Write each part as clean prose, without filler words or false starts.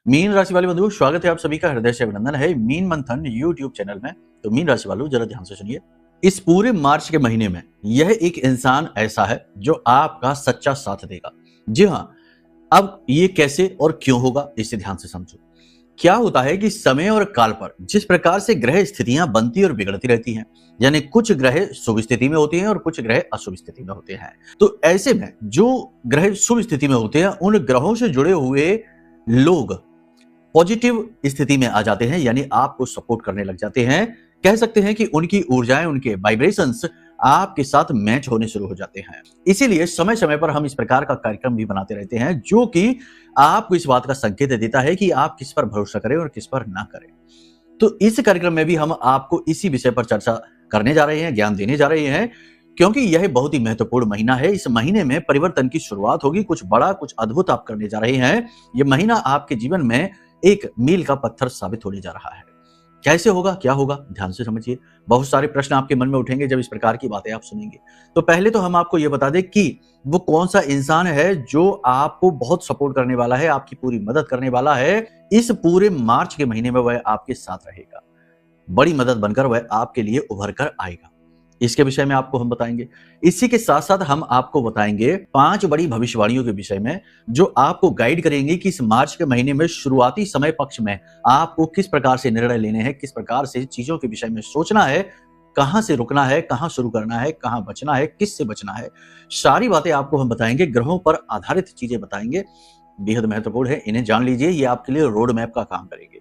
Mean राशि वाले बंधुओं, स्वागत है आप सभी का हृदय से अभिनंदन है मीन मंथन यूट्यूब चैनल में। तो मीन राशि वालों, जरा ध्यान से सुनिए। इस पूरे मार्च के महीने में यह एक इंसान ऐसा है जो आपका सच्चा साथ देगा। जी हाँ, अब ये कैसे और क्यों होगा, इसे ध्यान से समझो। क्या होता है कि समय और काल पर जिस प्रकार से ग्रह स्थितियां बनती और बिगड़ती रहती हैं, यानी कुछ ग्रह शुभ स्थिति में होते हैं और कुछ ग्रह अशुभ स्थिति में होते हैं। तो ऐसे में जो ग्रह शुभ स्थिति में होते हैं, उन ग्रहों से जुड़े हुए लोग पॉजिटिव स्थिति में आ जाते हैं, यानी आपको सपोर्ट करने लग जाते हैं। कह सकते हैं कि उनकी ऊर्जाएं, उनके वाइब्रेशंस आपके साथ मैच होने शुरू हो जाते हैं। इसीलिए समय समय पर हम इस प्रकार का कार्यक्रम भी बनाते रहते हैं, जो कि आपको इस बात का संकेत देता है कि आप किस पर भरोसा करें और किस पर ना करें। तो इस कार्यक्रम में भी हम आपको इसी विषय पर चर्चा करने जा रहे हैं, ज्ञान देने जा रहे हैं, क्योंकि यह बहुत ही महत्वपूर्ण महीना है। इस महीने में परिवर्तन की शुरुआत होगी, कुछ बड़ा, कुछ अद्भुत आप करने जा रहे हैं। यह महीना आपके जीवन में एक मील का पत्थर साबित होने जा रहा है। कैसे होगा, क्या होगा, ध्यान से समझिए। बहुत सारे प्रश्न आपके मन में उठेंगे जब इस प्रकार की बातें आप सुनेंगे। तो पहले तो हम आपको यह बता दें कि वो कौन सा इंसान है जो आपको बहुत सपोर्ट करने वाला है, आपकी पूरी मदद करने वाला है। इस पूरे मार्च के महीने में वह आपके साथ रहेगा, बड़ी मदद बनकर वह आपके लिए उभर कर आएगा। इसके विषय में आपको हम बताएंगे। इसी के साथ साथ हम आपको बताएंगे 5 बड़ी भविष्यवाणियों के विषय में, जो आपको गाइड करेंगे कि इस मार्च के महीने में शुरुआती समय पक्ष में आपको किस प्रकार से निर्णय लेने हैं, किस प्रकार से चीजों के विषय में सोचना है, कहां से रुकना है, कहां शुरू करना है, कहां बचना है, किस से बचना है। सारी बातें आपको हम बताएंगे, ग्रहों पर आधारित चीजें बताएंगे, बेहद महत्वपूर्ण है। इन्हें जान लीजिए, ये आपके लिए रोड मैप का काम करेंगे।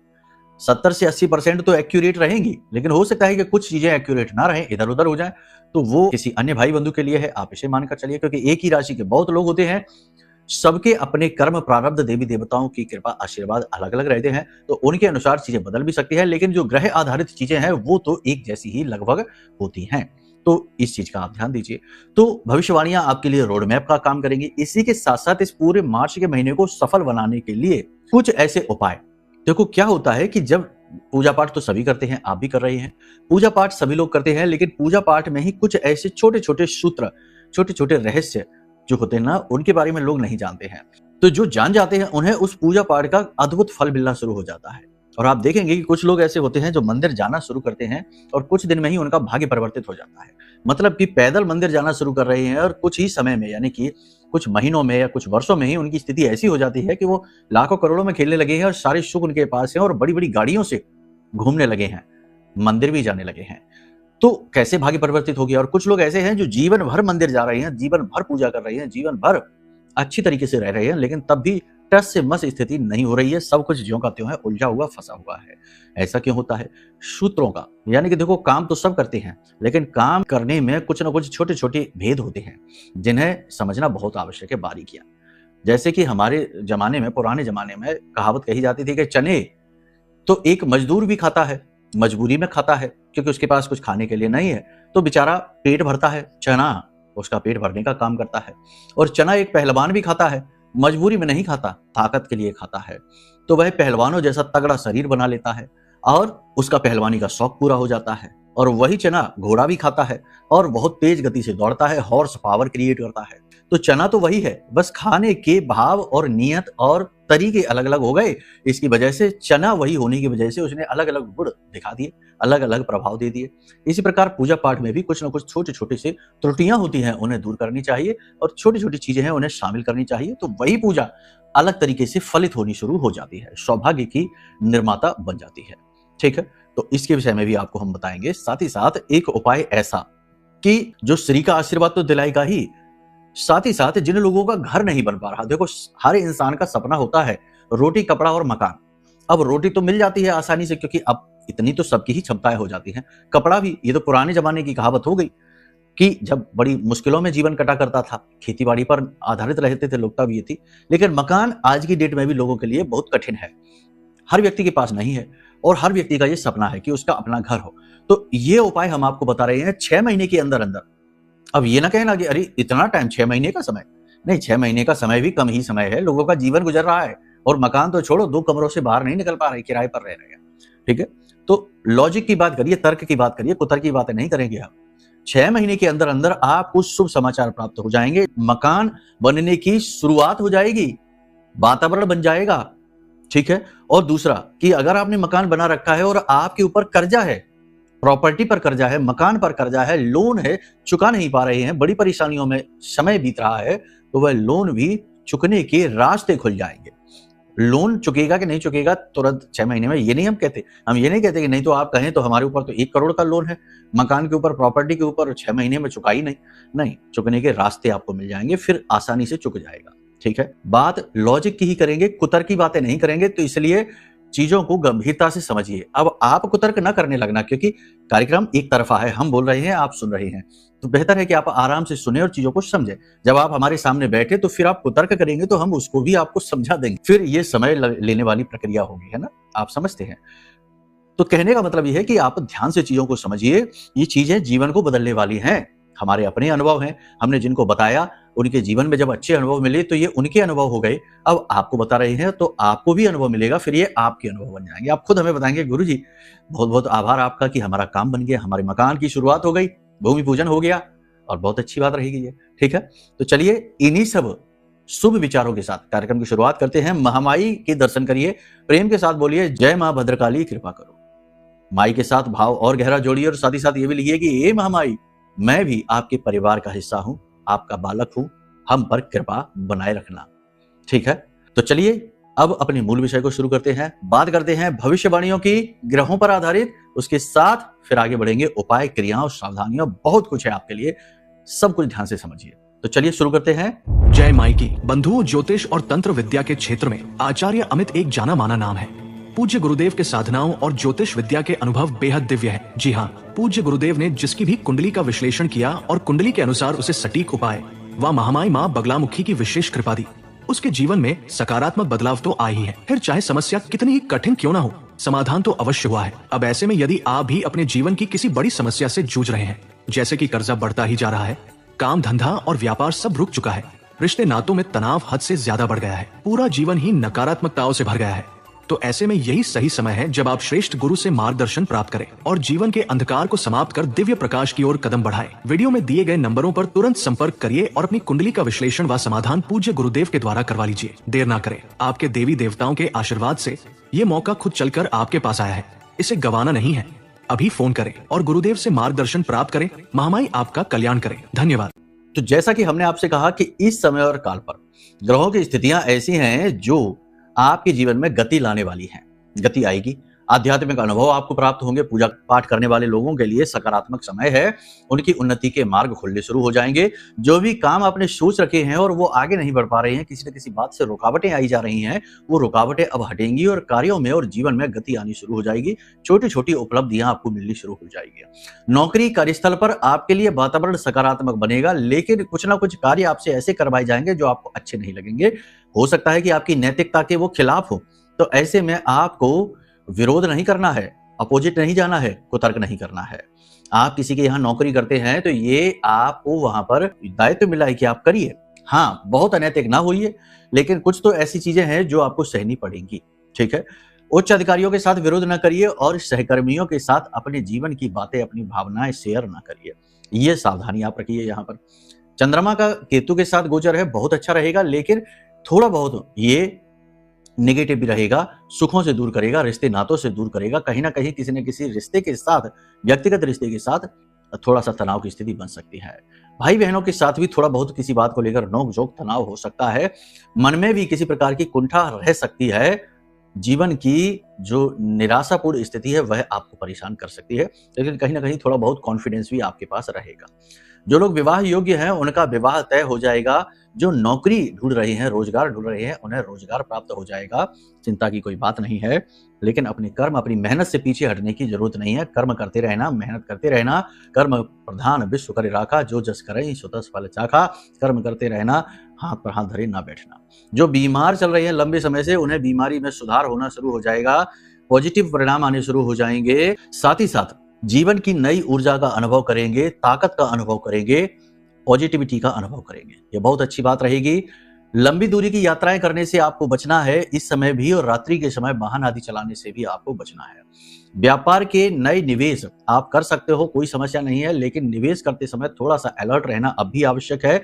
70 से 80% तो एक्यूरेट रहेंगी, लेकिन हो सकता है कि कुछ चीजें एक्यूरेट ना रहें, इधर उधर हो जाए, तो वो किसी अन्य भाई बंधु के लिए है, आप इसे मानकर चलिए। क्योंकि एक ही राशि के बहुत लोग होते हैं, सबके अपने कर्म प्रारब्ध, देवी देवताओं की कृपा आशीर्वाद अलग अलग रहते हैं, तो उनके अनुसार चीजें बदल भी सकती है। लेकिन जो ग्रह आधारित चीजें हैं वो तो एक जैसी ही लगभग होती हैं। तो इस चीज का आप ध्यान दीजिए। तो भविष्यवाणियां आपके लिए रोड मैप का काम करेंगी। इसी के साथ साथ इस पूरे मार्च के महीने को सफल बनाने के लिए कुछ ऐसे उपाय। देखो, क्या होता है कि जब पूजा पाठ तो सभी करते हैं, आप भी कर रहे हैं, पूजा पाठ सभी लोग करते हैं, लेकिन पूजा पाठ में ही कुछ ऐसे छोटे छोटे सूत्र, छोटे छोटे रहस्य जो होते हैं ना, उनके बारे में लोग नहीं जानते हैं। तो जो जान जाते हैं, उन्हें उस पूजा पाठ का अद्भुत फल मिलना शुरू हो जाता है। और आप देखेंगे कि कुछ लोग ऐसे होते हैं जो मंदिर जाना शुरू करते हैं और कुछ दिन में ही उनका भाग्य परिवर्तित हो जाता है। मतलब कि पैदल मंदिर जाना शुरू कर रहे हैं और कुछ ही समय में, यानी कि कुछ महीनों में या कुछ वर्षों में ही उनकी स्थिति ऐसी हो जाती है कि वो लाखों करोड़ों में खेलने लगे हैं और सारे सुख उनके पास हैं और बड़ी बड़ी गाड़ियों से घूमने लगे हैं, मंदिर भी जाने लगे हैं। तो कैसे भाग्य परिवर्तित हो गया। और कुछ लोग ऐसे हैं जो जीवन भर मंदिर जा रहे हैं, जीवन भर पूजा कर रहे हैं, जीवन भर अच्छी तरीके से रह रहे हैं, लेकिन तब भी टस से मस स्थिति नहीं हो रही है, सब कुछ ज्यों का त्यों है, उलझा हुआ, फंसा हुआ है। ऐसा क्यों होता है? सूत्रों का, यानी कि देखो, काम तो सब करते हैं, लेकिन काम करने में कुछ ना कुछ छोटे छोटे भेद होते हैं, जिन्हें समझना बहुत आवश्यक है, बारीकियां। जैसे कि हमारे जमाने में, पुराने जमाने में कहावत कही जाती थी कि चने तो एक मजदूर भी खाता है, मजबूरी में खाता है, क्योंकि उसके पास कुछ खाने के लिए नहीं है, तो बेचारा पेट भरता है। चना उसका पेट भरने का काम करता है। और चना एक पहलवान भी खाता है, मजबूरी में नहीं खाता, ताकत के लिए खाता है। तो वह पहलवानों जैसा तगड़ा शरीर बना लेता है और उसका पहलवानी का शौक पूरा हो जाता है। और वही चना घोड़ा भी खाता है और बहुत तेज गति से दौड़ता है, हॉर्स पावर क्रिएट करता है। तो चना तो वही है, बस खाने के भाव और नियत और तरीके अलग अलग हो गए। इसकी वजह से चना वही होने की वजह से उसने अलग अलग गुण दिखा दिए, अलग अलग प्रभाव दे दिए। इसी प्रकार पूजा पाठ में भी कुछ ना कुछ छोटे छोटे से त्रुटियां होती हैं, उन्हें दूर करनी चाहिए, और छोटी छोटी चीजें हैं उन्हें शामिल करनी चाहिए। तो वही पूजा अलग तरीके से फलित होनी शुरू हो जाती है, सौभाग्य की निर्माता बन जाती है। ठीक है, तो इसके विषय में भी आपको हम बताएंगे। साथ ही साथ एक उपाय ऐसा कि जो श्री का आशीर्वाद तो दिलाएगा ही, साथ ही साथ जिन लोगों का घर नहीं बन पा रहा, देखो, हर इंसान का सपना होता है रोटी, कपड़ा और मकान। अब रोटी तो मिल जाती है आसानी से, क्योंकि अब इतनी तो सबकी ही क्षमताएं हो जाती हैं। कपड़ा भी, ये तो पुराने जमाने की कहावत हो गई कि जब बड़ी मुश्किलों में जीवन कटा करता था, खेती बाड़ी पर आधारित रहते थे लोग, तब ये थी। लेकिन मकान आज की डेट में भी लोगों के लिए बहुत कठिन है, हर व्यक्ति के पास नहीं है, और हर व्यक्ति का ये सपना है कि उसका अपना घर हो। तो ये उपाय हम आपको बता रहे हैं 6 महीने के अंदर अंदर। अब ये ना कहना कि अरे इतना टाइम, 6 महीने का समय नहीं, 6 महीने का समय भी कम ही समय है, लोगों का जीवन गुजर रहा है और मकान तो छोड़ो, 2 कमरों से बाहर नहीं निकल पा रहे, किराए पर रह रहे हैं। ठीक है, तो लॉजिक की बात करिए, तर्क की बात करिए, कुतर्क की बातें नहीं करेंगे हम। 6 महीने के अंदर अंदर आपको शुभ समाचार प्राप्त हो जाएंगे, मकान बनने की शुरुआत हो जाएगी, वातावरण बन जाएगा, ठीक है। और दूसरा कि अगर आपने मकान बना रखा है और आपके ऊपर कर्जा है, प्रॉपर्टी पर कर्जा है, मकान पर कर्जा है, लोन है, चुका नहीं पा रहे हैं, बड़ी परेशानियों में समय बीत रहा है, तो वह लोन भी चुकने के रास्ते खुल जाएंगे। लोन चुकेगा कि नहीं चुकेगा तुरंत 6 महीने में, ये नहीं हम कहते। हम ये नहीं कहते कि नहीं तो आप कहें तो हमारे ऊपर तो 1 करोड़ का लोन है, मकान के ऊपर, प्रॉपर्टी के ऊपर, 6 महीने में चुका ही नहीं। नहीं, चुकने के रास्ते आपको मिल जाएंगे, फिर आसानी से चुक जाएगा। ठीक है, बात लॉजिक की ही करेंगे, कुतर्क की बातें नहीं करेंगे। तो इसलिए चीजों को गंभीरता से समझिए। अब आप कुतर्क न करने लगना, क्योंकि कार्यक्रम एक तरफा है, हम बोल रहे हैं, आप सुन रहे हैं, तो बेहतर है कि आप आराम से सुने और चीजों को समझें। जब आप हमारे सामने बैठे तो फिर आप कुतर्क करेंगे तो हम उसको भी आपको समझा देंगे, फिर ये समय लेने वाली प्रक्रिया होगी, है ना, आप समझते हैं। तो कहने का मतलब यह है कि आप ध्यान से चीजों को समझिए, ये चीजें जीवन को बदलने वाली हैं। हमारे अपने अनुभव हैं, हमने जिनको बताया उनके जीवन में जब अच्छे अनुभव मिले तो ये उनके अनुभव हो गए। अब आपको बता रहे हैं तो आपको भी अनुभव मिलेगा, फिर ये आपके अनुभव बन जाएंगे। आप खुद हमें बताएंगे, गुरुजी बहुत बहुत आभार आपका कि हमारा काम बन गया, हमारे मकान की शुरुआत हो गई, भूमि पूजन हो गया, और बहुत अच्छी बात रहेगी ये। ठीक है, तो चलिए इन्हीं सब शुभ विचारों के साथ कार्यक्रम की शुरुआत करते हैं। महामाई के दर्शन करिए, प्रेम के साथ बोलिए, जय मां भद्रकाली कृपा करो। माई के साथ भाव और गहरा जोड़िए और साथ ही साथ ये भी लिखिए कि हे महामाई, मैं भी आपके परिवार का हिस्सा हूं, आपका बालक हूं, हम पर कृपा बनाए रखना। ठीक है, तो चलिए अब अपने मूल विषय को शुरू करते हैं। बात करते हैं भविष्यवाणियों की, ग्रहों पर आधारित, उसके साथ फिर आगे बढ़ेंगे उपाय, क्रियाओं, सावधानियां, बहुत कुछ है आपके लिए, सब कुछ ध्यान से समझिए। तो चलिए शुरू करते हैं। जय माई की। बंधुओं, ज्योतिष और तंत्र विद्या के क्षेत्र में आचार्य अमित एक जाना माना नाम है। पूज्य गुरुदेव के साधनाओं और ज्योतिष विद्या के अनुभव बेहद दिव्य है। जी हाँ, पूज्य गुरुदेव ने जिसकी भी कुंडली का विश्लेषण किया और कुंडली के अनुसार उसे सटीक उपाय व महामाई माँ बगलामुखी की विशेष कृपा दी, उसके जीवन में सकारात्मक बदलाव तो आ ही है। फिर चाहे समस्या कितनी ही कठिन क्यों ना हो, समाधान तो अवश्य हुआ है। अब ऐसे में यदि आप भी अपने जीवन की किसी बड़ी समस्या से जूझ रहे हैं, जैसे कि कर्जा बढ़ता ही जा रहा है, काम धंधा और व्यापार सब रुक चुका है, रिश्ते नातों में तनाव हद से ज्यादा बढ़ गया है, पूरा जीवन ही नकारात्मकताओं से भर गया है, तो ऐसे में यही सही समय है जब आप श्रेष्ठ गुरु से मार्गदर्शन प्राप्त करें और जीवन के अंधकार को समाप्त कर दिव्य प्रकाश की ओर कदम बढ़ाएं। वीडियो में दिए गए नंबरों पर तुरंत संपर्क करिए और अपनी कुंडली का विश्लेषण व समाधान पूज्य गुरुदेव के द्वारा करवा लीजिए। देर ना करें, आपके देवी देवताओं के आशीर्वाद से ये मौका खुद चलकर आपके पास आया है, इसे गंवाना नहीं है। अभी फोन करें और गुरुदेव से मार्गदर्शन प्राप्त करें। महामाई आपका कल्याण करें। धन्यवाद। तो जैसा कि हमने आपसे कहा कि इस समय और काल पर ग्रहों की स्थितियां ऐसी हैं जो आपके जीवन में गति लाने वाली हैं। गति आएगी, आध्यात्मिक अनुभव आपको प्राप्त होंगे। पूजा पाठ करने वाले लोगों के लिए सकारात्मक समय है, उनकी उन्नति के मार्ग खुलने शुरू हो जाएंगे। जो भी काम आपने सोच रखे हैं और वो आगे नहीं बढ़ पा रहे हैं, किसी न किसी बात से रुकावटें आई जा रही हैं, वो रुकावटें अब हटेंगी और कार्यों में और जीवन में गति आनी शुरू हो जाएगी। छोटी छोटी उपलब्धियां आपको मिलनी शुरू हो जाएगी। नौकरी कार्यस्थल पर आपके लिए वातावरण सकारात्मक बनेगा, लेकिन कुछ ना कुछ कार्य आपसे ऐसे करवाए जाएंगे जो आपको अच्छे नहीं लगेंगे। हो सकता है कि आपकी नैतिकता के वो खिलाफ हो, तो ऐसे में आपको विरोध नहीं करना है, अपोजिट नहीं जाना है, कुतर्क नहीं करना है। आप किसी के यहाँ नौकरी करते हैं तो ये आपको वहां पर दायित्व मिला है कि आप करिए। हाँ, बहुत अनैतिक ना होइए, लेकिन कुछ तो ऐसी चीजें हैं जो आपको सहनी पड़ेंगी। ठीक है, उच्च अधिकारियों के साथ विरोध ना करिए और सहकर्मियों के साथ अपने जीवन की बातें, अपनी भावनाएं शेयर ना करिए। ये सावधानी आप रखिए। यहाँ पर चंद्रमा का केतु के साथ गोचर है, बहुत अच्छा रहेगा, लेकिन थोड़ा बहुत ये नेगेटिव भी रहेगा, सुखों से दूर करेगा, रिश्ते नातों से दूर करेगा। कहीं ना कहीं किसी न किसी रिश्ते के साथ, व्यक्तिगत रिश्ते के साथ थोड़ा सा तनाव की स्थिति बन सकती है। भाई बहनों के साथ भी थोड़ा बहुत किसी बात को लेकर नोक झोंक, तनाव हो सकता है। मन में भी किसी प्रकार की कुंठा रह सकती है। जीवन की जो निराशापूर्ण स्थिति है वह आपको परेशान कर सकती है, लेकिन कहीं ना कहीं थोड़ा बहुत कॉन्फिडेंस भी आपके पास रहेगा। जो लोग विवाह योग्य हैं उनका विवाह तय हो जाएगा। जो नौकरी ढूंढ रहे हैं, रोजगार ढूंढ रहे हैं, उन्हें रोजगार प्राप्त हो जाएगा। चिंता की कोई बात नहीं है, लेकिन अपने कर्म, अपनी मेहनत से पीछे हटने की जरूरत नहीं है। कर्म करते रहना, मेहनत करते रहना। कर्म प्रधान विश्व करे राखा, जो जस करे सो तस फल चाखा। कर्म करते रहना, हाथ पर हाथ धरे ना बैठना। जो बीमार चल रहे हैं लंबे समय से, उन्हें बीमारी में सुधार होना शुरू हो जाएगा, पॉजिटिव परिणाम आने शुरू हो जाएंगे। साथ ही साथ जीवन की नई ऊर्जा का अनुभव करेंगे, ताकत का अनुभव करेंगे, पॉजिटिविटी का अनुभव करेंगे। ये बहुत अच्छी बात रहेगी। लंबी दूरी की यात्राएं करने से आपको बचना है इस समय भी, और रात्रि के समय वाहन आदि चलाने से भी आपको बचना है। व्यापार के नए निवेश आप कर सकते हो, कोई समस्या नहीं है, लेकिन निवेश करते समय थोड़ा सा अलर्ट रहना अब भी आवश्यक है।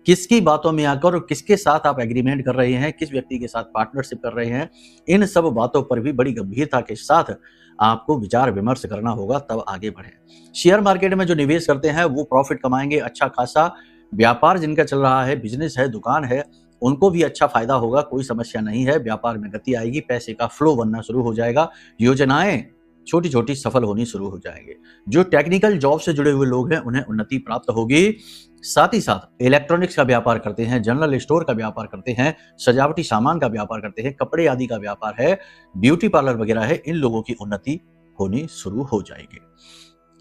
किसकी बातों में आकर और किसके साथ आप एग्रीमेंट कर रहे हैं, किस व्यक्ति के साथ पार्टनरशिप कर रहे हैं, इन सब बातों पर भी बड़ी गंभीरता के साथ आपको विचार विमर्श करना होगा, तब आगे बढ़ें। शेयर मार्केट में जो निवेश करते हैं वो प्रॉफिट कमाएंगे, अच्छा खासा व्यापार जिनका चल रहा है, बिजनेस है, दुकान है, उनको भी अच्छा फायदा होगा, कोई समस्या नहीं है। व्यापार में गति आएगी, पैसे का फ्लो बनना शुरू हो जाएगा, योजनाएं छोटी छोटी सफल होनी शुरू हो जाएंगे। जो टेक्निकल जॉब से जुड़े हुए लोग हैं उन्हें उन्नति प्राप्त होगी। साथ ही साथ इलेक्ट्रॉनिक्स का व्यापार करते हैं, जनरल स्टोर का व्यापार करते हैं, सजावटी सामान का व्यापार करते हैं, कपड़े आदि का व्यापार है, ब्यूटी पार्लर वगैरह है, इन लोगों की उन्नति होनी शुरू हो जाएगी।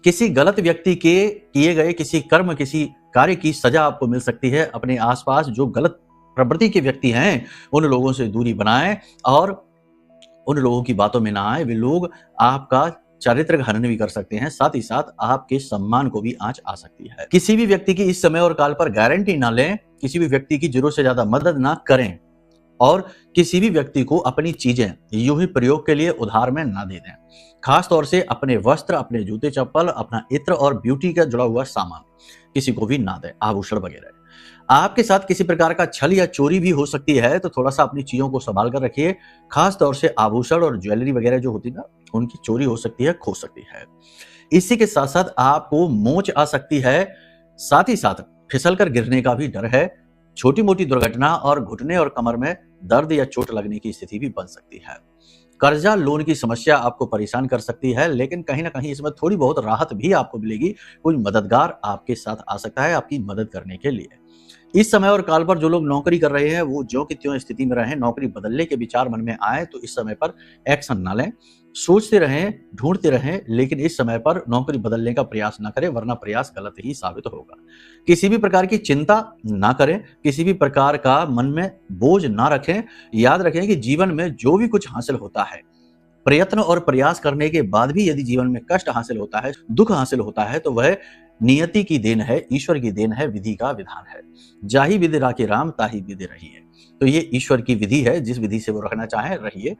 किसी गलत व्यक्ति के किए गए किसी कर्म, किसी कार्य की सजा आपको मिल सकती है। अपने आसपास जो गलत प्रवृत्ति के व्यक्ति हैं उन लोगों से दूरी बनाएं और उन लोगों की बातों में ना आए। वे लोग आपका चारित्र हनन भी कर सकते हैं, साथ ही साथ आपके सम्मान को भी आंच आ सकती है। किसी भी व्यक्ति की इस समय और काल पर गारंटी ना लें, किसी भी व्यक्ति की जरूरत से ज्यादा मदद ना करें और किसी भी व्यक्ति को अपनी चीजें यूं ही प्रयोग के लिए उधार में ना दे दें। खास तौर से अपने वस्त्र, अपने जूते चप्पल, अपना इत्र और ब्यूटी का जुड़ा हुआ सामान किसी को भी ना दें, आभूषण वगैरह। आपके साथ किसी प्रकार का छल या चोरी भी हो सकती है, तो थोड़ा सा अपनी चीजों को संभाल कर रखिए। खास तौर से आभूषण और ज्वेलरी वगैरह जो होती है ना, उनकी चोरी हो सकती है, खो सकती है। इसी के साथ साथ आपको मोच आ सकती है, साथ ही साथ फिसल कर गिरने का भी डर है। छोटी मोटी दुर्घटना और घुटने और कमर में दर्द या चोट लगने की स्थिति भी बन सकती है। कर्जा लोन की समस्या आपको परेशान कर सकती है, लेकिन कहीं ना कहीं इसमें थोड़ी बहुत राहत भी आपको मिलेगी। कोई मददगार आपके साथ आ सकता है आपकी मदद करने के लिए। इस समय और काल पर जो लोग नौकरी कर रहे हैं वो ज्यों की त्यों स्थिति में रहें, नौकरी बदलने के विचार मन में आए तो इस समय पर एक्शन ना लें। सोचते रहें, ढूंढते रहें, लेकिन इस समय पर नौकरी बदलने का प्रयास ना करें, वरना प्रयास गलत ही साबित होगा। किसी भी प्रकार की चिंता ना करें, किसी भी प्रकार का मन में बोझ ना रखें। याद रखें कि जीवन में जो भी कुछ हासिल होता है, प्रयत्न और प्रयास करने के बाद भी यदि जीवन में कष्ट हासिल होता है, दुख हासिल होता है, तो वह नियति की देन है, ईश्वर की देन है, विधि का विधान है। जाहि विधि राखी राम ताहि विधि रहिए। तो ये ईश्वर की विधि है, जिस विधि से वो रखना चाहे रहिए।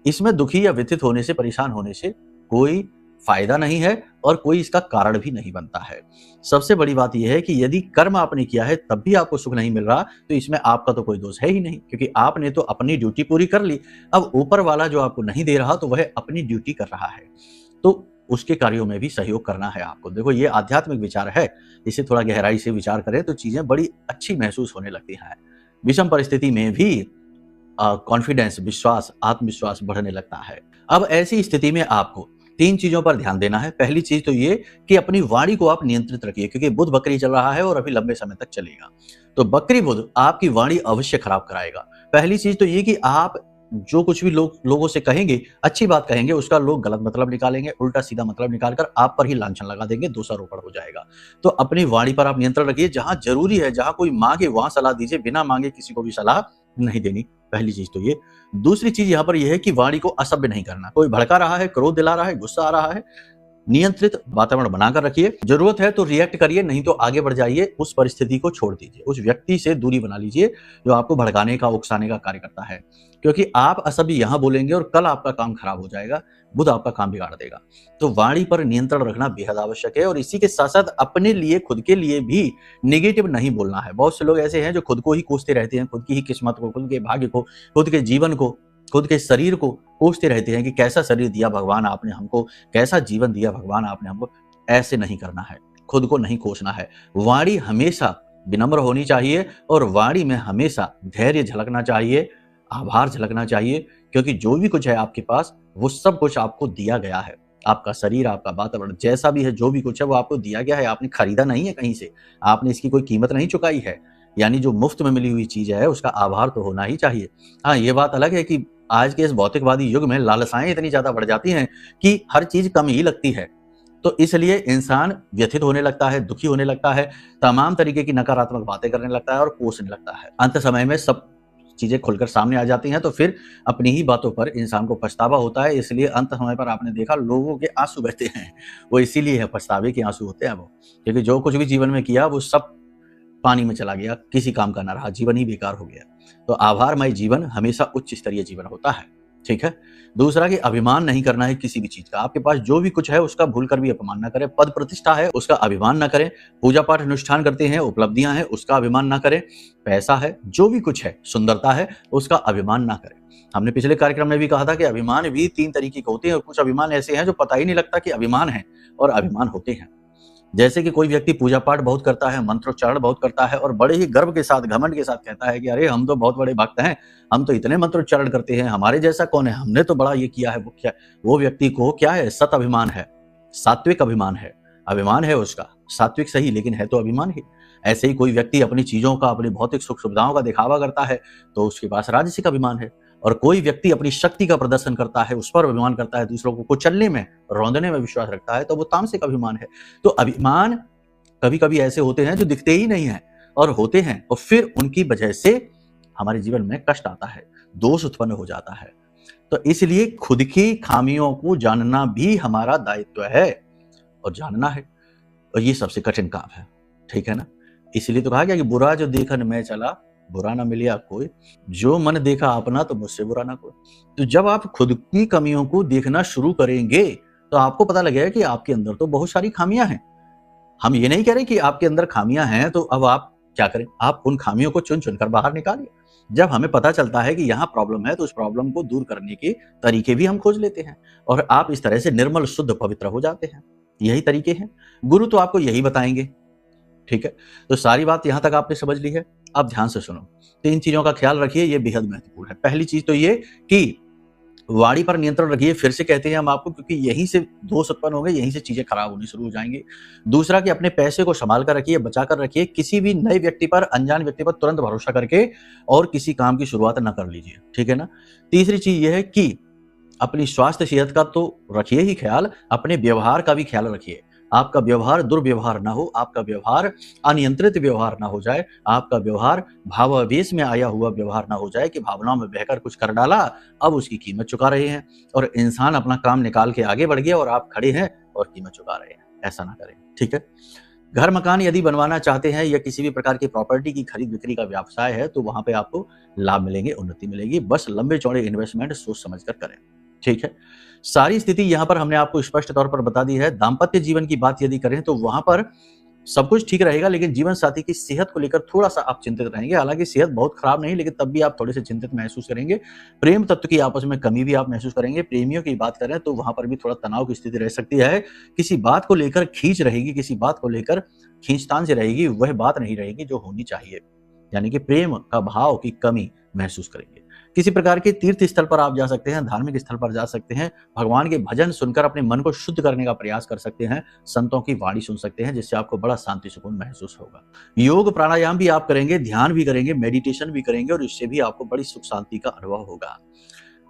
इसमें दुखी या व्यथित होने से, परेशान होने से कोई फायदा नहीं है और कोई इसका कारण भी नहीं बनता है। सबसे बड़ी बात यह है कि यदि कर्म आपने किया है तब भी आपको सुख नहीं मिल रहा, तो इसमें आपका तो कोई दोष है ही नहीं, क्योंकि आपने तो अपनी ड्यूटी पूरी कर ली। अब ऊपर वाला जो आपको नहीं दे रहा तो वह अपनी ड्यूटी कर रहा है, तो उसके कार्यों में भी सहयोग करना है आपको। देखो, ये आध्यात्मिक विचार है, इसे थोड़ा गहराई से विचार करें तो चीजें बड़ी अच्छी महसूस होने लगती हैं। विषम परिस्थिति में भी कॉन्फिडेंस, विश्वास, आत्मविश्वास बढ़ने लगता है। अब ऐसी स्थिति में आपको 3 चीजों पर ध्यान देना है। पहली चीज तो ये कि अपनी वाणी को आप नियंत्रित रखिए, क्योंकि बुध बकरी चल रहा है और अभी लंबे समय तक चलेगा, तो बकरी बुध आपकी वाणी अवश्य खराब कराएगा। पहली चीज तो ये कि आप जो कुछ भी लोगों से कहेंगे, अच्छी बात कहेंगे, उसका लोग गलत मतलब निकालेंगे, उल्टा सीधा मतलब निकालकर आप पर ही लांछन लगा देंगे, दोषारोपण हो जाएगा। तो अपनी वाणी पर आप नियंत्रण रखिए। जहां जरूरी है, जहां कोई मांगे वहां सलाह दीजिए, बिना मांगे किसी को भी सलाह नहीं देनी। पहली चीज तो ये। दूसरी चीज यहां पर यह है कि वाणी को असभ्य नहीं करना। कोई भड़का रहा है, क्रोध दिला रहा है, गुस्सा आ रहा है, नियंत्रित वातावरण बनाकर रखिए। जरूरत है तो रिएक्ट करिए, नहीं तो आगे बढ़ जाइए। उस परिस्थिति को छोड़ दीजिए, उस व्यक्ति से दूरी बना लीजिए जो आपको भड़काने का, उकसाने का कार्य करता है, क्योंकि आप असभ्य यहां बोलेंगे और कल आपका काम खराब हो जाएगा, बुध आपका काम बिगाड़ देगा। तो वाणी पर नियंत्रण रखना बेहद आवश्यक है। और इसी के साथ साथ अपने लिए, खुद के लिए भी नेगेटिव नहीं बोलना है। बहुत से लोग ऐसे हैं जो खुद को ही कोसते रहते हैं, खुद की ही किस्मत को, खुद के भाग्य को, खुद के जीवन को, खुद के शरीर को कोसते रहते हैं कि कैसा शरीर दिया भगवान आपने हमको, कैसा जीवन दिया भगवान आपने हमको। ऐसे नहीं करना है, खुद को नहीं कोसना है। वाणी हमेशा विनम्र होनी चाहिए और वाणी में हमेशा धैर्य झलकना चाहिए, आभार झलकना चाहिए, क्योंकि जो भी कुछ है आपके पास वो सब कुछ आपको दिया गया है। आपका शरीर, आपका वातावरण, जैसा भी है, जो भी कुछ है वो आपको दिया गया है। आपने खरीदा नहीं है कहीं से, आपने इसकी कोई कीमत नहीं चुकाई है। यानी जो मुफ्त में मिली हुई चीज है उसका आभार तो होना ही चाहिए। हाँ, ये बात अलग है कि आज के इस भौतिकवादी युग में लालसाएं इतनी ज्यादा बढ़ जाती हैं कि हर चीज कम ही लगती है, तो इसलिए इंसान व्यथित होने लगता है, दुखी होने लगता है, तमाम तरीके की नकारात्मक बातें करने लगता है और कोसने लगता है। अंत समय में सब चीजें खुलकर सामने आ जाती हैं तो फिर अपनी ही बातों पर इंसान को पछतावा होता है। इसलिए अंत समय पर आपने देखा लोगों के आंसू बहते हैं, वो इसीलिए है, पछतावे के आंसू होते हैं वो, क्योंकि जो कुछ भी जीवन में किया वो सब पानी में चला गया, किसी काम का ना रहा, जीवन ही बेकार हो गया। तो आभारमय जीवन हमेशा उच्च स्तरीय जीवन होता है। ठीक है। दूसरा कि अभिमान नहीं करना है किसी भी चीज का। आपके पास जो भी कुछ है उसका भूल कर भी अपमान ना करें। पद प्रतिष्ठा है उसका अभिमान ना करें। पूजा पाठ अनुष्ठान करते हैं, उपलब्धियां हैं, उसका अभिमान ना करें। पैसा है, जो भी कुछ है, सुंदरता है, उसका अभिमान ना करें। हमने पिछले कार्यक्रम में भी कहा था कि अभिमान भी 3 तरीके के होते हैं और कुछ अभिमान ऐसे हैं जो पता ही नहीं लगता कि अभिमान है और अभिमान होते हैं। जैसे कि कोई व्यक्ति पूजा पाठ बहुत करता है, मंत्रोच्चारण बहुत करता है और बड़े ही गर्व के साथ, घमंड के साथ कहता है कि अरे हम तो बहुत बड़े भक्त हैं, हम तो इतने मंत्रोच्चारण करते हैं, हमारे जैसा कौन है, हमने तो बड़ा ये किया है, वो क्या। वो व्यक्ति को क्या है, सत अभिमान है, सात्विक अभिमान है, अभिमान है उसका, सात्विक सही लेकिन है तो अभिमान ही। ऐसे ही कोई व्यक्ति अपनी चीजों का, अपनी भौतिक सुख सुविधाओं का दिखावा करता है तो उसके पास राजसिक अभिमान है। और कोई व्यक्ति अपनी शक्ति का प्रदर्शन करता है, उस पर अभिमान करता है, दूसरों को कुचलने में, रौंदने में विश्वास रखता है, तो वो तामसिक अभिमान है। तो अभिमान कभी कभी ऐसे होते हैं जो दिखते ही नहीं है और होते हैं और फिर उनकी वजह से हमारे जीवन में कष्ट आता है, दोष उत्पन्न हो जाता है। तो इसलिए खुद की खामियों को जानना भी हमारा दायित्व है और जानना है, और ये सबसे कठिन काम है, ठीक है ना। इसलिए तो कहा गया कि बुरा जो देखन मैं चला, बुरा ना मिलिया कोई, जो मन देखा अपना तो मुझसे बुरा ना कोई। तो जब आप खुद की कमियों को देखना शुरू करेंगे तो आपको पता लगेगा कि आपके अंदर तो बहुत सारी खामियां हैं। हम ये नहीं कह रहे कि आपके अंदर खामियां हैं तो अब आप क्या करें, आप उन खामियों को चुन चुन कर बाहर निकालिए। जब हमें पता चलता है कि यहाँ प्रॉब्लम है तो उस प्रॉब्लम को दूर करने के तरीके भी हम खोज लेते हैं और आप इस तरह से निर्मल, शुद्ध, पवित्र हो जाते हैं। यही तरीके हैं, गुरु तो आपको यही बताएंगे, ठीक है। तो सारी बात यहां तक आपने समझ ली है। अब ध्यान से सुनो, 3 चीजों का ख्याल रखिए, ये बेहद महत्वपूर्ण है। पहली चीज तो ये कि वाणी पर नियंत्रण रखिए। फिर से कहते हैं हम आपको, क्योंकि यहीं से दोष उत्पन्न होंगे, यहीं से चीजें खराब होनी शुरू हो जाएंगी। दूसरा कि अपने पैसे को संभाल कर रखिए, बचा कर रखिए। किसी भी नए व्यक्ति पर, अनजान व्यक्ति पर तुरंत भरोसा करके और किसी काम की शुरुआत न कर लीजिए, ठीक है ना। तीसरी चीज यह है कि अपनी स्वास्थ्य सेहत का तो रखिए ही ख्याल, अपने व्यवहार का भी ख्याल रखिए। आपका व्यवहार दुर्व्यवहार ना हो, आपका व्यवहार अनियंत्रित व्यवहार ना हो जाए, आपका व्यवहार भावावेश में आया हुआ व्यवहार ना हो जाए कि भावनाओं में बहकर कुछ कर डाला, अब उसकी कीमत चुका रहे हैं और इंसान अपना काम निकाल के आगे बढ़ गया और आप खड़े हैं और कीमत चुका रहे हैं। ऐसा ना करें, ठीक है। घर मकान यदि बनवाना चाहते हैं या किसी भी प्रकार की प्रॉपर्टी की खरीद बिक्री का व्यवसाय है तो वहां पे आपको लाभ मिलेंगे, उन्नति मिलेगी। बस लंबे चौड़े इन्वेस्टमेंट सोच समझ कर करें, ठीक है। सारी स्थिति यहां पर हमने आपको स्पष्ट तौर पर बता दी है। दाम्पत्य जीवन की बात यदि करें तो वहां पर सब कुछ ठीक रहेगा, लेकिन जीवन साथी की सेहत को लेकर थोड़ा सा आप चिंतित रहेंगे। हालांकि सेहत बहुत खराब नहीं, लेकिन तब भी आप थोड़े से चिंतित महसूस करेंगे। प्रेम तत्व की आपस में कमी भी आप महसूस करेंगे। प्रेमियों की बात करें तो वहां पर भी थोड़ा तनाव की स्थिति रह सकती है। किसी बात को लेकर खींच रहेगी, किसी बात को लेकर खींचतान से रहेगी, वह बात नहीं रहेगी जो होनी चाहिए, यानी कि प्रेम का भाव की कमी महसूस करेंगे। किसी प्रकार के तीर्थ स्थल पर आप जा सकते हैं, धार्मिक स्थल पर जा सकते हैं, भगवान के भजन सुनकर अपने मन को शुद्ध करने का प्रयास कर सकते हैं, संतों की वाणी सुन सकते हैं, जिससे आपको बड़ा शांति सुकून महसूस होगा। योग प्राणायाम भी आप करेंगे, ध्यान भी करेंगे, मेडिटेशन भी करेंगे और इससे भी आपको बड़ी सुख शांति का अनुभव होगा।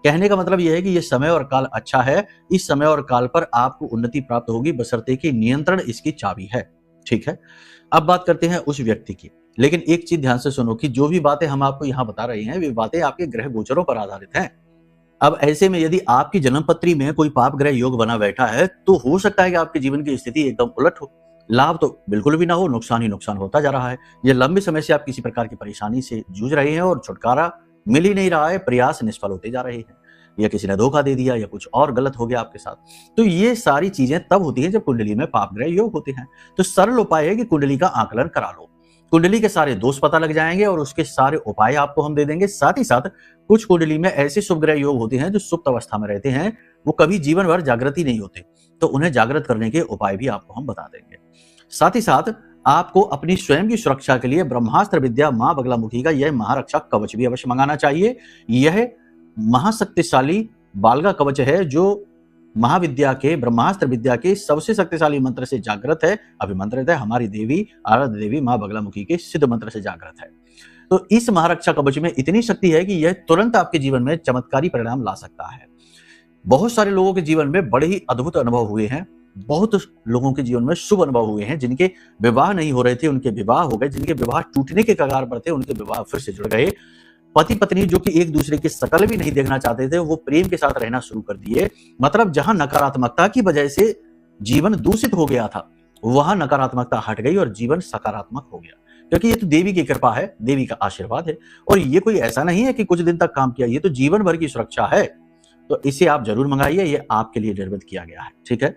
कहने का मतलब यह है कि यह समय और काल अच्छा है। इस समय और काल पर आपको उन्नति प्राप्त होगी, बशर्ते कि नियंत्रण इसकी चाबी है, ठीक है। अब बात करते हैं उस व्यक्ति की, लेकिन एक चीज ध्यान से सुनो कि जो भी बातें हम आपको यहां बता रहे हैं वे बातें आपके ग्रह गोचरों पर आधारित हैं। अब ऐसे में यदि आपकी जन्मपत्री में कोई पाप ग्रह योग बना बैठा है तो हो सकता है कि आपके जीवन की स्थिति एकदम उलट हो। लाभ तो बिल्कुल भी ना हो, नुकसान ही नुकसान होता जा रहा है। यह लंबे समय से आप किसी प्रकार की परेशानी से जूझ रहे हैं और छुटकारा मिल ही नहीं रहा है, प्रयास निष्फल होते जा रहे हैं, या किसी ने धोखा दे दिया या कुछ और गलत हो गया आपके साथ। तो ये सारी चीजें तब होती हैं जब कुंडली में पाप ग्रह योग होते हैं। तो सरल उपाय है कि कुंडली का आकलन करा लो। कुंडली के सारे दोष पता लग जाएंगे और उसके सारे उपाय आपको हम दे देंगे। साथ ही साथ कुछ कुंडली में ऐसे शुभ ग्रह योग होते हैं जो सुप्त अवस्था में रहते हैं, वो कभी जीवन भर जागृत ही नहीं होते, तो उन्हें जागृत करने के उपाय भी आपको हम बता देंगे। साथ ही साथ आपको अपनी स्वयं की सुरक्षा के लिए ब्रह्मास्त्र विद्या मां बगलामुखी का यह महारक्षा कवच भी अवश्य मंगाना चाहिए। यह महाशक्तिशाली बालगा कवच है जो महाविद्या के, ब्रह्मास्त्र विद्या के सबसे शक्तिशाली मंत्र से जागृत है, अभिमंत्रित है। हमारी देवी, आराध्य देवी मां बगलामुखी के सिद्ध मंत्र से जागृत है। तो इस महारक्षा कवच में इतनी शक्ति है कि यह तुरंत आपके जीवन में चमत्कारी परिणाम ला सकता है। बहुत सारे लोगों के जीवन में बड़े ही अद्भुत अनुभव हुए हैं। बहुत लोगों के जीवन में शुभ अनुभव हुए हैं। जिनके विवाह नहीं हो रहे थे उनके विवाह हो गए, जिनके विवाह टूटने के कगार पर थे उनके विवाह फिर से जुड़ गए। पति पत्नी जो कि एक दूसरे की शकल भी नहीं देखना चाहते थे, वो प्रेम के साथ रहना शुरू कर दिए। मतलब जहां नकारात्मकता की वजह से जीवन दूषित हो गया था, वहां नकारात्मकता हट गई और जीवन सकारात्मक हो गया, क्योंकि ये तो देवी की कृपा है, देवी का आशीर्वाद है। और ये कोई ऐसा नहीं है कि कुछ दिन तक काम किया, ये तो जीवन भर की सुरक्षा है। तो इसे आप जरूर मंगाइए, ये आपके लिए निर्मित किया गया है। ठीक है,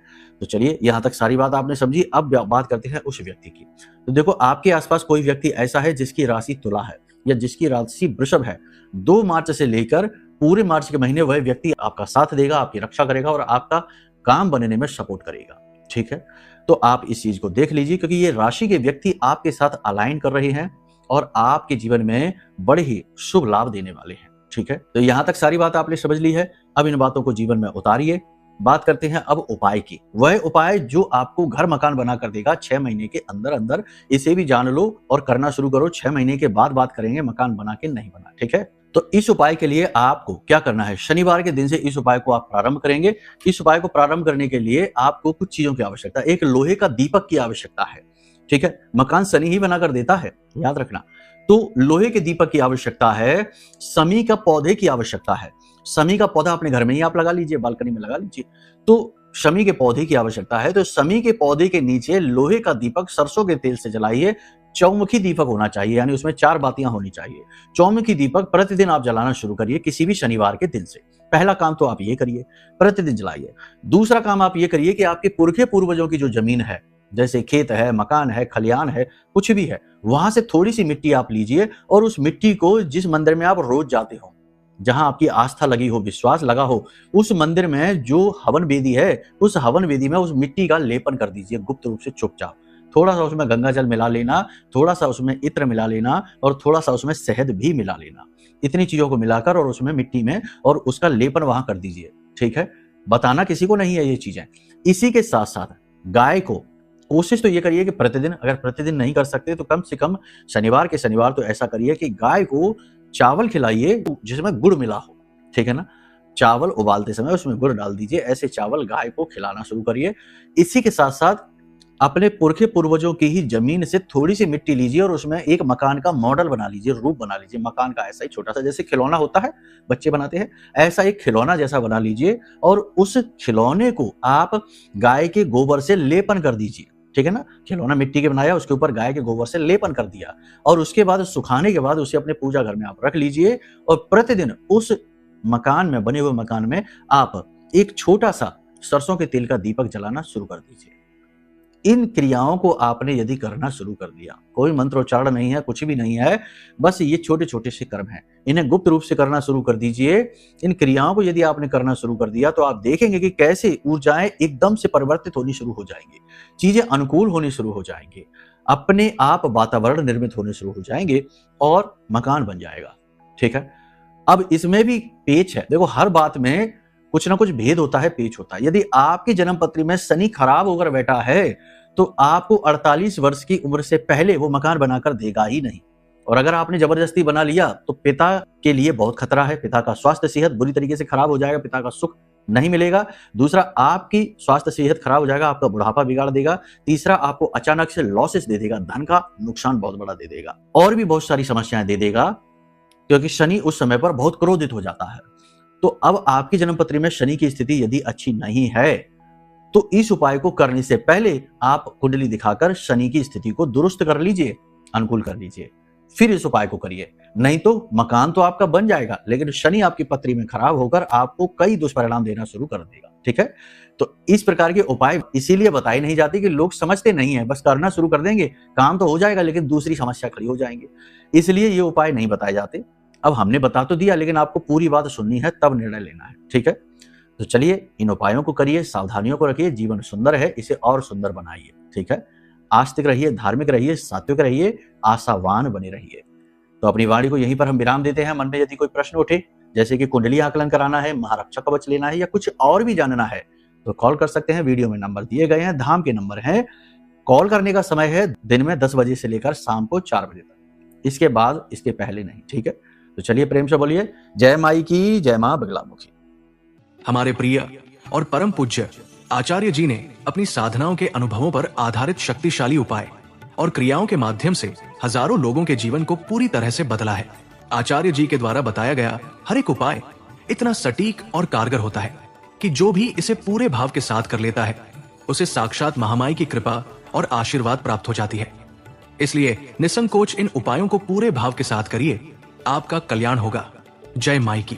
तो चलिए यहाँ तक सारी बात आपने समझी। अब बात करते हैं उस व्यक्ति की। तो देखो, आपके आसपास कोई व्यक्ति ऐसा है जिसकी राशि तुला है या जिसकी राशि वृषभ है। 2 मार्च से लेकर पूरे मार्च के महीने वह व्यक्ति आपका साथ देगा, आपकी रक्षा करेगा और आपका काम बनने में सपोर्ट करेगा। ठीक है, तो आप इस चीज को देख लीजिए, क्योंकि ये राशि के व्यक्ति आपके साथ अलाइन कर रहे हैं और आपके जीवन में बड़े ही शुभ लाभ देने वाले हैं। ठीक है, तो यहां तक सारी बात आपने समझ ली है। अब इन बातों को जीवन में उतारिए। बात करते हैं अब उपाय की। वह उपाय जो आपको घर मकान बना कर देगा 6 महीने के अंदर अंदर। इसे भी जान लो और करना शुरू करो। 6 महीने के बाद बात करेंगे मकान बना के नहीं बना। ठीक है, तो इस उपाय के लिए आपको क्या करना है, शनिवार के दिन से इस उपाय को आप प्रारंभ करेंगे। इस उपाय को प्रारंभ करने के लिए आपको कुछ चीजों की आवश्यकता है। एक लोहे का दीपक की आवश्यकता है। ठीक है, मकान शनि ही बनाकर देता है, याद रखना। तो लोहे के दीपक की आवश्यकता है। समी का पौधे की आवश्यकता है। समी का पौधा अपने घर में ही आप लगा लीजिए, बालकनी में लगा लीजिए। तो शमी के पौधे की आवश्यकता है। तो शमी के पौधे के नीचे लोहे का दीपक सरसों के तेल से जलाइए। चौमुखी दीपक होना चाहिए, यानी उसमें 4 बातियां होनी चाहिए। चौमुखी दीपक प्रतिदिन आप जलाना शुरू करिए, किसी भी शनिवार के दिन से। पहला काम तो आप ये करिए, प्रतिदिन जलाइए। दूसरा काम आप ये करिए कि आपके पुरखे पूर्वजों की जो जमीन है, जैसे खेत है, मकान है, खलियान है, कुछ भी है, वहां से थोड़ी सी मिट्टी आप लीजिए और उस मिट्टी को जिस मंदिर में आप रोज जाते हो, जहां आपकी आस्था लगी हो, विश्वास लगा हो, उस मंदिर में जो हवन वेदी है, उस हवन वेदी में उस मिट्टी का लेपन कर दीजिए गुप्त रूप से, चुपचाप। थोड़ा सा उसमें गंगा जल मिला लेना, थोड़ा सा उसमें इत्र मिला लेना और थोड़ा सा उसमें शहद भी मिला लेना। इतनी चीजों को मिलाकर और उसमें मिट्टी में और उसका लेपन वहां कर दीजिए। ठीक है, बताना किसी को नहीं है ये चीजें। इसी के साथ साथ गाय को कोशिश तो ये करिए कि प्रतिदिन, अगर प्रतिदिन नहीं कर सकते तो कम से कम शनिवार के शनिवार तो ऐसा करिए कि गाय को चावल खिलाइए जिसमें गुड़ मिला हो। ठीक है ना, चावल उबालते समय उसमें गुड़ डाल दीजिए। ऐसे चावल गाय को खिलाना शुरू करिए। इसी के साथ साथ अपने पुरखे पूर्वजों की ही जमीन से थोड़ी सी मिट्टी लीजिए और उसमें एक मकान का मॉडल बना लीजिए, रूप बना लीजिए मकान का। ऐसा ही छोटा सा, जैसे खिलौना होता है बच्चे बनाते हैं, ऐसा एक खिलौना जैसा बना लीजिए और उस खिलौने को आप गाय के गोबर से लेपन कर दीजिए। ठीक है ना, खिलौना मिट्टी के बनाया, उसके ऊपर गाय के गोबर से लेपन कर दिया और उसके बाद सुखाने के बाद उसे अपने पूजा घर में आप रख लीजिए और प्रतिदिन उस मकान में, बने हुए मकान में आप एक छोटा सा सरसों के तेल का दीपक जलाना शुरू कर दीजिए। इन क्रियाओं को आपने यदि करना शुरू कर दिया, कोई मंत्रोच्चारण नहीं है, कुछ भी नहीं है, बस ये छोटे छोटे से कर्म हैं, इन्हें गुप्त रूप से करना शुरू कर दीजिए। इन क्रियाओं को यदि आपने करना शुरू कर दिया तो आप देखेंगे कि कैसे ऊर्जाएं एकदम से परिवर्तित होनी शुरू हो जाएंगी, चीजें अनुकूल होनी शुरू हो जाएंगी, अपने आप वातावरण निर्मित होने शुरू हो जाएंगे और मकान बन जाएगा। ठीक है, अब इसमें भी पेच है। देखो, हर बात में कुछ ना कुछ भेद होता है, पेच होता है। यदि आपकी जन्म पत्री में शनि खराब होकर बैठा है तो आपको 48 वर्ष की उम्र से पहले वो मकान बनाकर देगा ही नहीं। और अगर आपने जबरदस्ती बना लिया तो पिता के लिए बहुत खतरा है। पिता का स्वास्थ्य सेहत बुरी तरीके से खराब हो जाएगा, पिता का सुख नहीं मिलेगा। दूसरा, आपकी स्वास्थ्य सेहत खराब हो जाएगा, आपका बुढ़ापा बिगाड़ देगा। तीसरा, आपको अचानक से लॉसेस दे देगा, धन का नुकसान बहुत बड़ा दे देगा और भी बहुत सारी समस्याएं दे देगा, क्योंकि शनि उस समय पर बहुत क्रोधित हो जाता है। तो अब आपकी जन्मपत्री में शनि की स्थिति यदि अच्छी नहीं है तो इस उपाय को करने से पहले आप कुंडली दिखाकर शनि की स्थिति को दुरुस्त कर लीजिए, अनुकूल कर लीजिए, फिर इस उपाय को करिए। नहीं तो मकान तो आपका बन जाएगा, लेकिन शनि आपकी पत्री में खराब होकर आपको कई दुष्परिणाम देना शुरू कर देगा। ठीक है, तो इस प्रकार के उपाय इसीलिए बताए नहीं जाते कि लोग समझते नहीं है, बस करना शुरू कर देंगे, काम तो हो जाएगा लेकिन दूसरी समस्या खड़ी हो जाएंगे, इसलिए ये उपाय नहीं बताए जाते। अब हमने बता तो दिया, लेकिन आपको पूरी बात सुननी है, तब निर्णय लेना है। ठीक है, तो चलिए इन उपायों को करिए, सावधानियों को रखिए। जीवन सुंदर है, इसे और सुंदर बनाइए। ठीक है, आस्तिक रहिए, धार्मिक रहिए, सात्विक रहिए, आशावान बने रहिए। तो अपनी वाणी को यहीं पर हम विराम देते हैं। मन में यदि कोई प्रश्न उठे, जैसे कि कुंडली आकलन कराना है, महारक्षा कवच लेना है या कुछ और भी जानना है, तो कॉल कर सकते हैं। वीडियो में नंबर दिए गए हैं, धाम के नंबर हैं। कॉल करने का समय है दिन में 10 बजे से लेकर शाम को 4 बजे तक, इसके बाद, इसके पहले नहीं। ठीक है, तो चलिए प्रेम से बोलिए जय माई की, जय मां बगलामुखी। हमारे प्रिय और परम पूज्य आचार्य जी ने अपनी साधनाओं के अनुभवों पर आधारित शक्तिशाली उपाय और क्रियाओं के माध्यम से हजारों लोगों के जीवन को पूरी तरह से बदला है। आचार्य जी के द्वारा बताया गया हर एक उपाय इतना सटीक और कारगर होता है कि जो भी इसे पूरे भाव के साथ कर लेता है, उसे साक्षात महामाई की कृपा और आशीर्वाद प्राप्त हो जाती है। इसलिए निसंकोच इन उपायों को पूरे भाव के साथ करिए, आपका कल्याण होगा। जय माई की।